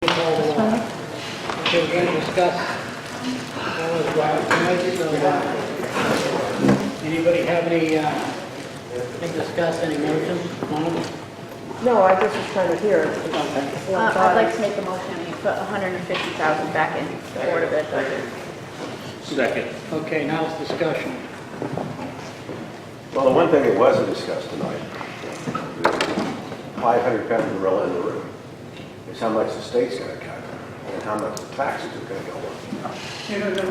Okay, we're going to discuss. Anybody have any, discuss any motions? No, I just was trying to hear. Okay. I'd like to make a motion, we put 150,000 back in the Board of Ed budget. Second. Okay, now it's discussion. Well, the one thing that wasn't discussed tonight, the 500-pound gorilla in the room, is how much the state's going to cut and how much the taxes are going to go up.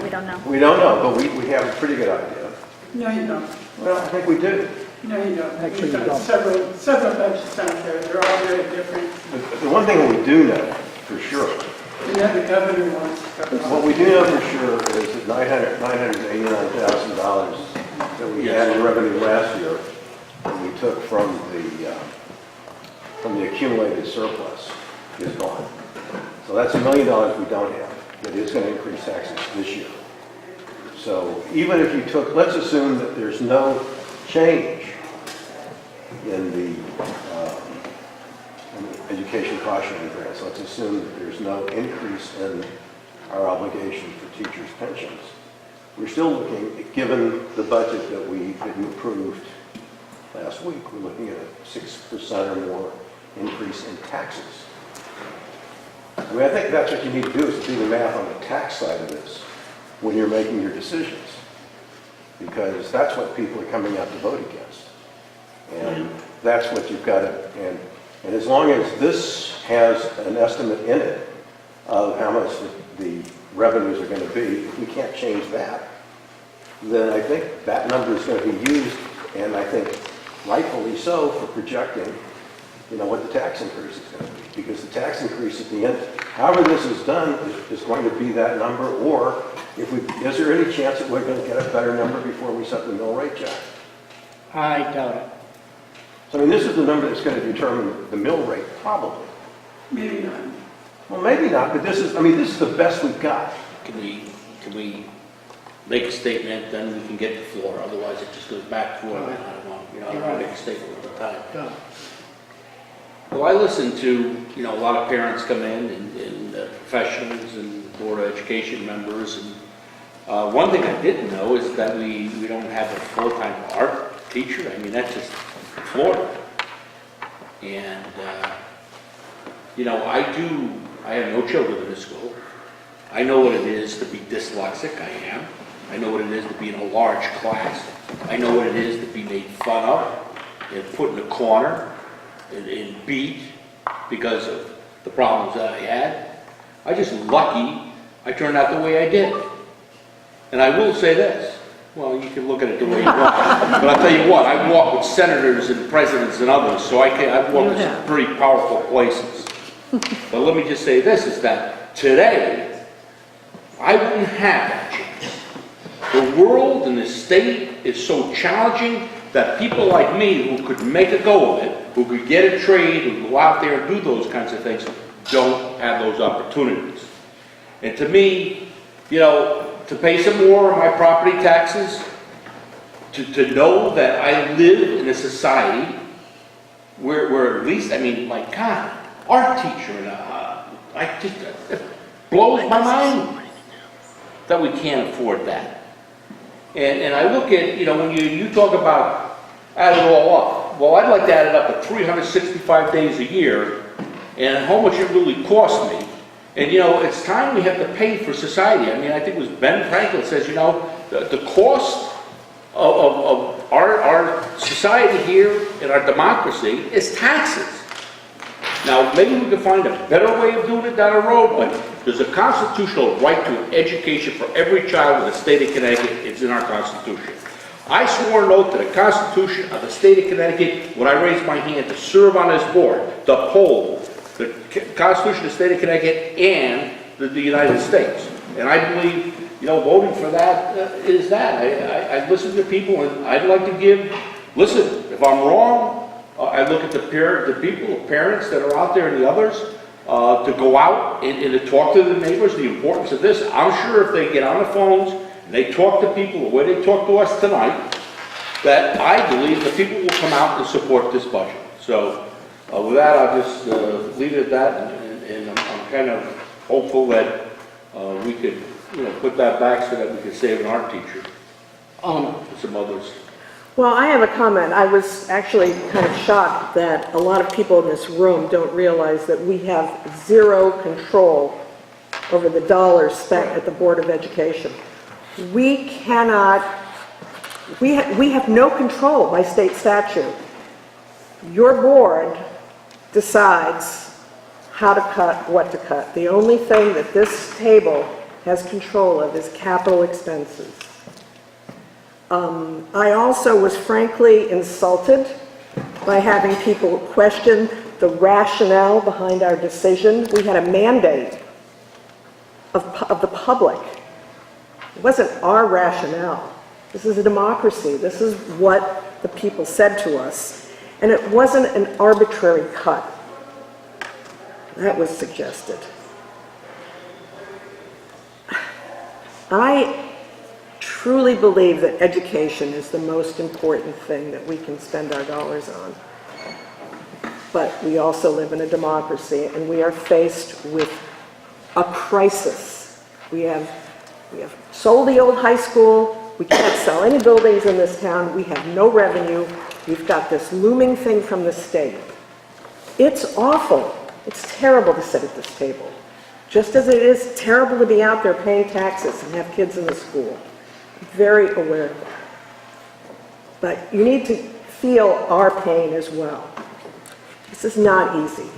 We don't know. We don't know, but we have a pretty good idea. No, you don't. Well, I think we do. No, you don't. Actually, We've you got don't. several budgets out there. They're all very different. The one thing we do know for sure, You know, the governor wants to cover all. what we do know for sure is that $989,000 that we had in revenue last year, that we took from the accumulated surplus, is gone. So that's $1 million we don't have. That is going to increase taxes this year. So even if you took, let's assume that there's no change in the education cautionary grants. Let's assume that there's no increase in our obligation for teachers' pensions. We're still looking, given the budget that we approved last week, we're looking at a 6% or more increase in taxes. I mean, I think that's what you need to do, is to do the math on the tax side of this when you're making your decisions. Because that's what people are coming out to vote against. And that's what you've got to, and as long as this has an estimate in it of how much the revenues are going to be, if we can't change that, then I think that number is going to be used, and I think rightfully so, for projecting, what the tax increase is going to be. Because the tax increase at the end, however this is done, is going to be that number, or is there any chance that we're going to get a better number before we set the mill rate, Jack? I doubt it. So, this is the number that's going to determine the mill rate, probably. Maybe not. Well, maybe not, but this is the best we've got. Can we make a statement, then we can get the floor, otherwise it just goes back forward. I don't know, I don't want to make a statement at the time. Go. Well, I listen to, a lot of parents come in and professionals and Board of Education members. And one thing I didn't know is that we don't have a full-time art teacher. That's just Florida. And, I have no children in this school. I know what it is to be dyslexic, I am. I know what it is to be in a large class. I know what it is to be made fun of and put in a corner and beat because of the problems that I had. I'm just lucky I turned out the way I did. And I will say this, well, you can look at it the way you want, but I'll tell you what, I walk with senators and presidents and others, so I've walked with some pretty powerful places. But let me just say this, is that today, I wouldn't have that chance. The world and the state is so challenging that people like me who could make a go of it, who could get a trade, who go out there and do those kinds of things, don't have those opportunities. And to me, to pay some more of my property taxes, to know that I live in a society where at least, my God, art teacher, it blows my mind that we can't afford that. And I look at, when you talk about add it all up, well, I'd like to add it up at 365 days a year and how much it really cost me. And, it's time we have to pay for society. I think it was Ben Franklin says, the cost of our society here and our democracy is taxes. Now, maybe we can find a better way of doing it down the road, but there's a constitutional right to an education for every child in the state of Connecticut. It's in our Constitution. I swore an oath to the Constitution of the state of Connecticut when I raised my hand to serve on this board, to uphold the Constitution of the state of Connecticut and the United States. And I believe, voting for that is that. I listen to people, and I'd like to listen, if I'm wrong, I look at the parents that are out there and the others, to go out and to talk to the neighbors, the importance of this. I'm sure if they get on the phones and they talk to people the way they talk to us tonight, that I believe the people will come out and support this budget. So with that, I'll just leave it at that, and I'm kind of hopeful that we could, put that back so that we could save an art teacher Oh, and some others. Well, I have a comment. I was actually kind of shocked that a lot of people in this room don't realize that we have zero control over the dollars spent at the Board of Education. We cannot, we have no control by state statute. Your board decides how to cut, what to cut. The only thing that this table has control of is capital expenses. I also was frankly insulted by having people question the rationale behind our decision. We had a mandate of the public. It wasn't our rationale. This is a democracy. This is what the people said to us. And it wasn't an arbitrary cut. That was suggested. I truly believe that education is the most important thing that we can spend our dollars on. But we also live in a democracy, and we are faced with a crisis. We have sold the old high school. We can't sell any buildings in this town. We have no revenue. We've got this looming thing from the state. It's awful. It's terrible to sit at this table. Just as it is terrible to be out there paying taxes and have kids in the school. Very aware of that. But you need to feel our pain as well. This is not easy.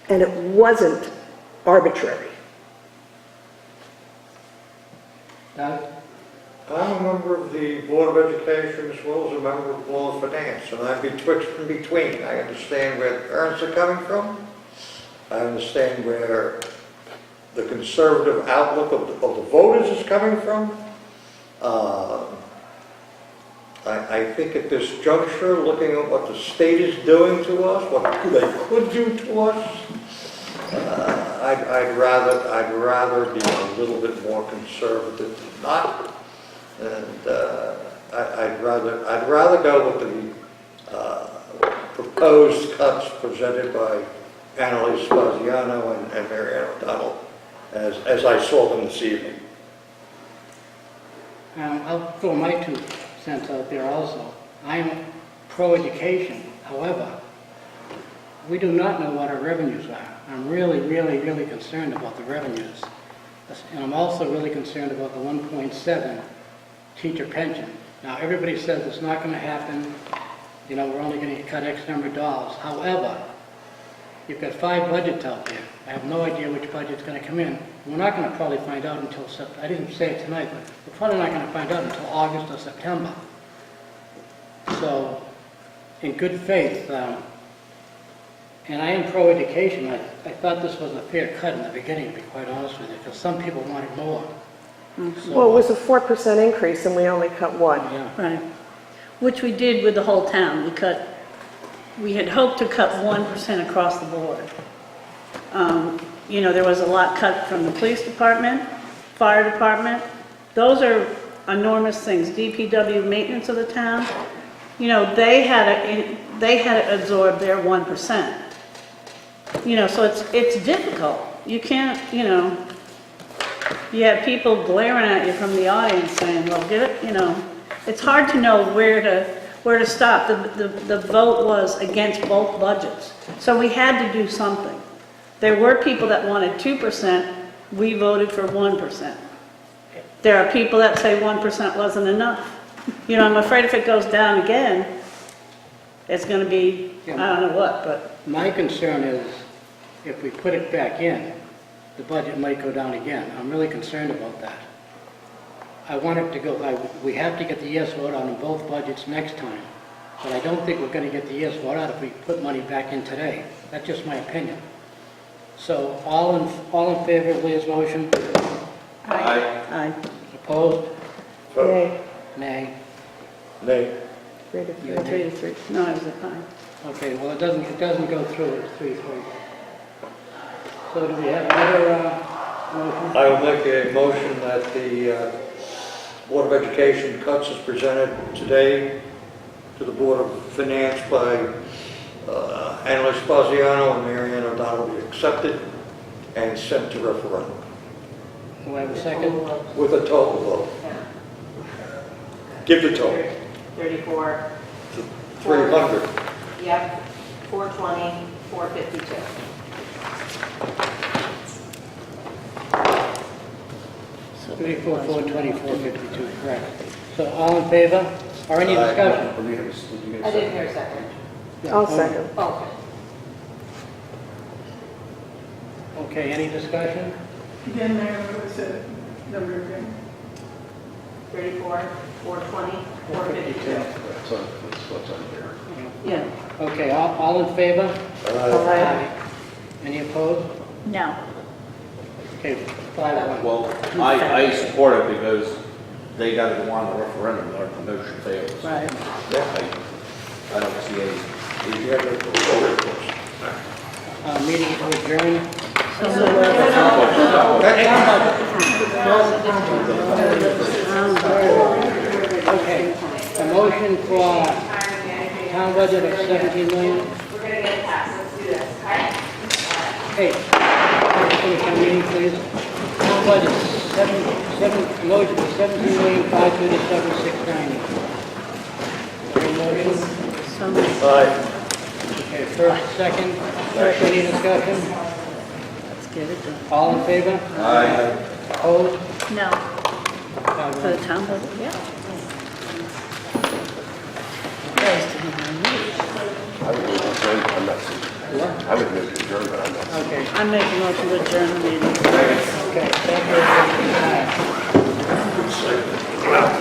And it wasn't arbitrary. Doug? I'm a member of the Board of Education as well as a member of the Board of Finance, and I'm betwixt and between. I understand where the parents are coming from. I understand where the conservative outlook of the voters is coming from. I think at this juncture, looking at what the state is doing to us, what they could do to us, I'd rather be a little bit more conservative than not, and I'd rather go with the proposed cuts presented by Annalise Spaziano and Mary Ann O'Donnell as I saw them this evening. I'll throw my 2 cents out there also. I am pro-education. However, we do not know what our revenues are. I'm really, really, really concerned about the revenues. And I'm also really concerned about the 1.7 teacher pension. Now, everybody says it's not going to happen. We're only going to cut X number of dollars. However, you've got 5 budgets out there. I have no idea which budget's going to come in. We're not going to probably find out until September. I didn't say it tonight, but we're probably not going to find out until August or September. So, in good faith, and I am pro-education, I thought this was a fair cut in the beginning, to be quite honest with you, because some people wanted more. So, Well, it was a 4% increase, and we only cut 1. yeah. Right, which we did with the whole town. We had hoped to cut 1% across the board. There was a lot cut from the police department, fire department. Those are enormous things. DPW, maintenance of the town, they had to absorb their 1%. So it's difficult. You can't, you have people glaring at you from the audience saying, well, get it, it's hard to know where to stop. The vote was against both budgets. So we had to do something. There were people that wanted 2%. We voted for 1%. There are people that say 1% wasn't enough. I'm afraid if it goes down again, it's going to be, I don't know what, but. My concern is if we put it back in, the budget might go down again. I'm really concerned about that. I want it to go, we have to get the yes vote on both budgets next time, but I don't think we're going to get the yes vote out if we put money back in today. That's just my opinion. So all in favor of Leah's motion? Aye. Opposed? Yay. Nay. Nay. 3 to 3. You nay. 3 to 3. No, I was at 5. Okay, well, it doesn't go through, it's 3-3. So do we have another motion? I will make a motion that the Board of Education cuts as presented today to the Board of Finance by Anna Esposito and Mary Ann O'Donnell be accepted and sent to referendum Do I have a second? with a total vote. Give the total. 34, 300. yep, 420, 452. So 34, 424, 52, correct. So all in favor, or any Aye. discussion? Did you get a I didn't second? hear a second. I'll second. Okay. Okay, any discussion? Again, Mayor, what was the number again? 34, 420, 452. That's what's on here. Yeah, Okay, all in favor? Aye. Any opposed? no. Okay, 5-1. Well, I support it because they gotta go on the referendum or the motion fails. Right. I don't see any. You have to vote, of course. Meeting to adjourn. Okay, a motion for town budget of 17 million. We're going to get it passed, let's do this, okay? Hey, finish our meeting, please. Town budget, motion for 17,537,690. Any motion? So, Aye. Okay, first, second, any discussion? let's get it done. All in favor? Aye. Opposed? No, for the town budget, yeah. I would move to adjourn, but I'm not. I would move to adjourn, but I'm not. Okay, I make a motion to adjourn the meeting. okay, thank you.